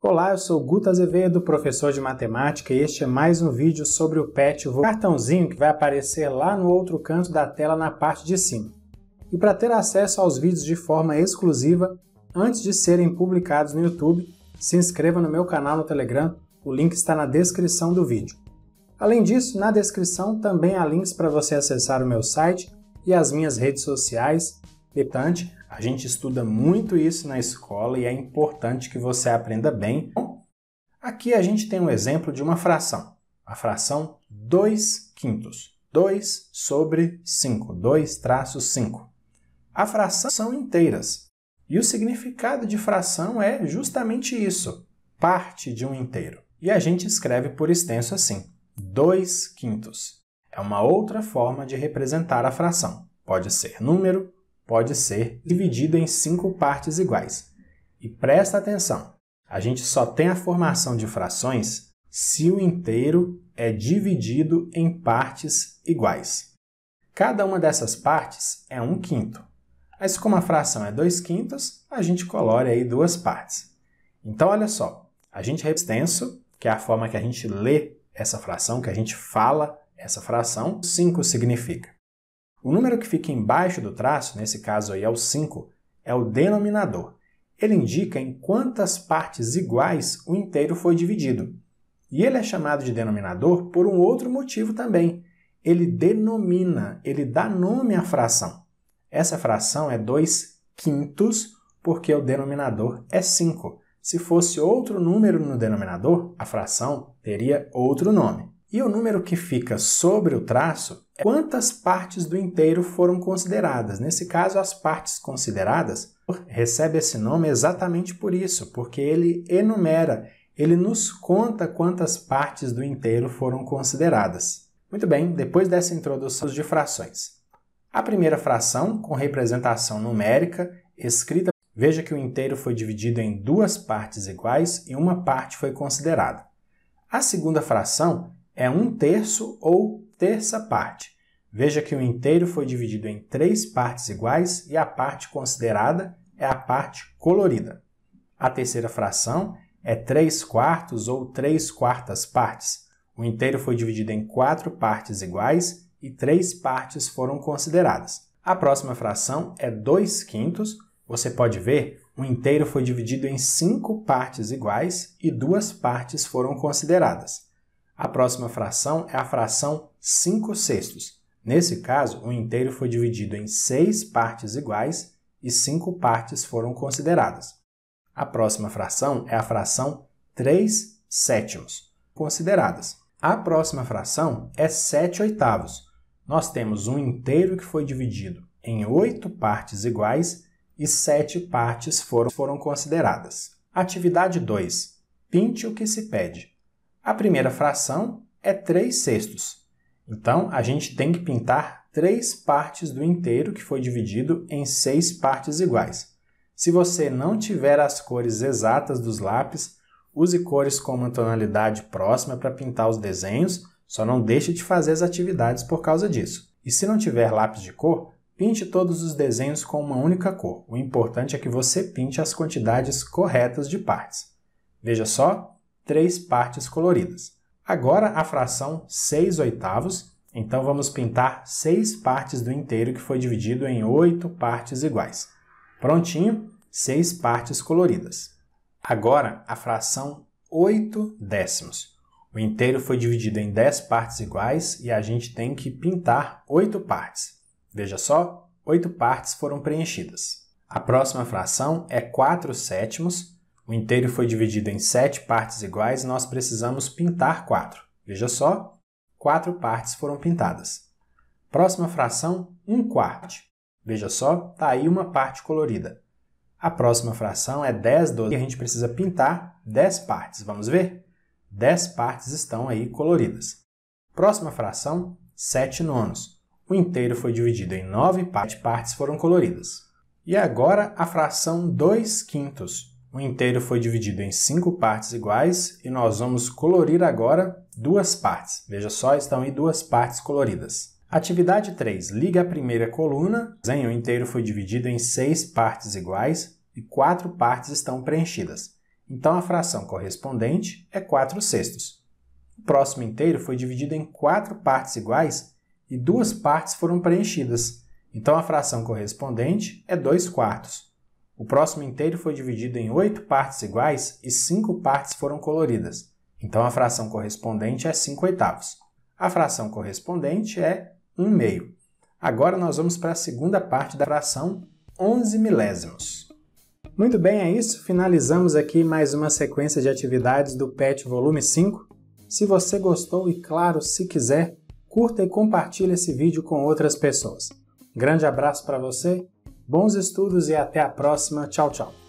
Olá, eu sou Guto Azevedo, professor de matemática, e este é mais um vídeo sobre o PET, o cartãozinho que vai aparecer lá no outro canto da tela na parte de cima. E para ter acesso aos vídeos de forma exclusiva, antes de serem publicados no YouTube, se inscreva no meu canal no Telegram, o link está na descrição do vídeo. Além disso, na descrição também há links para você acessar o meu site e as minhas redes sociais. Importante, a gente estuda muito isso na escola e é importante que você aprenda bem. Aqui a gente tem um exemplo de uma fração, a fração 2/5, 2 sobre 5, 2-5. A fração são inteiras e o significado de fração é justamente isso, parte de um inteiro. E a gente escreve por extenso assim, 2/5. É uma outra forma de representar a fração. Pode ser número, pode ser dividido em 5 partes iguais. E presta atenção, a gente só tem a formação de frações se o inteiro é dividido em partes iguais. Cada uma dessas partes é 1/5. Mas como a fração é 2/5, a gente colore aí 2 partes. Então olha só, a gente extenso, que é a forma que a gente lê essa fração, que a gente fala essa fração, 5 significa. O número que fica embaixo do traço, nesse caso aí é o 5, é o denominador. Ele indica em quantas partes iguais o inteiro foi dividido. E ele é chamado de denominador por um outro motivo também. Ele denomina, ele dá nome à fração. Essa fração é 2/5 porque o denominador é 5. Se fosse outro número no denominador, a fração teria outro nome. E o número que fica sobre o traço é quantas partes do inteiro foram consideradas. Nesse caso, as partes consideradas recebem esse nome exatamente por isso, porque ele enumera, ele nos conta quantas partes do inteiro foram consideradas. Muito bem, depois dessa introdução de frações. A primeira fração, com representação numérica, escrita, veja que o inteiro foi dividido em 2 partes iguais e uma parte foi considerada. A segunda fração é 1/3 ou terça parte. Veja que o inteiro foi dividido em 3 partes iguais e a parte considerada é a parte colorida. A terceira fração é 3/4 ou 3/4 partes. O inteiro foi dividido em 4 partes iguais e 3 partes foram consideradas. A próxima fração é 2/5. Você pode ver, o inteiro foi dividido em 5 partes iguais e 2 partes foram consideradas. A próxima fração é a fração 5/6. Nesse caso, o inteiro foi dividido em 6 partes iguais e 5 partes foram consideradas. A próxima fração é a fração 3/7, consideradas. A próxima fração é 7/8. Nós temos um inteiro que foi dividido em 8 partes iguais e 7 partes foram consideradas. Atividade 2. Pinte o que se pede. A primeira fração é 3/6. Então, a gente tem que pintar 3 partes do inteiro que foi dividido em 6 partes iguais. Se você não tiver as cores exatas dos lápis, use cores com uma tonalidade próxima para pintar os desenhos, só não deixe de fazer as atividades por causa disso. E se não tiver lápis de cor, pinte todos os desenhos com uma única cor. O importante é que você pinte as quantidades corretas de partes. Veja só, 3 partes coloridas. Agora a fração 6/8, então vamos pintar 6 partes do inteiro que foi dividido em 8 partes iguais. Prontinho, 6 partes coloridas. Agora a fração 8/10. O inteiro foi dividido em 10 partes iguais e a gente tem que pintar 8 partes. Veja só, 8 partes foram preenchidas. A próxima fração é 4/7. O inteiro foi dividido em 7 partes iguais e nós precisamos pintar 4. Veja só, 4 partes foram pintadas. Próxima fração, 1/4. Veja só, está aí uma parte colorida. A próxima fração é 10/12 e a gente precisa pintar 10 partes. Vamos ver? 10 partes estão aí coloridas. Próxima fração, 7/9. O inteiro foi dividido em 9 partes foram coloridas. E agora a fração 2/5. O inteiro foi dividido em 5 partes iguais e nós vamos colorir agora 2 partes. Veja só, estão aí 2 partes coloridas. Atividade 3. Liga a primeira coluna. O inteiro foi dividido em 6 partes iguais e 4 partes estão preenchidas. Então a fração correspondente é 4/6. O próximo inteiro foi dividido em 4 partes iguais e 2 partes foram preenchidas. Então a fração correspondente é 2/4. O próximo inteiro foi dividido em 8 partes iguais e 5 partes foram coloridas. Então a fração correspondente é 5/8. A fração correspondente é 1/2. Agora nós vamos para a segunda parte da fração 11 milésimos. Muito bem, é isso. Finalizamos aqui mais uma sequência de atividades do PET volume 5. Se você gostou e, claro, se quiser, curta e compartilhe esse vídeo com outras pessoas. Grande abraço para você, bons estudos e até a próxima. Tchau, tchau!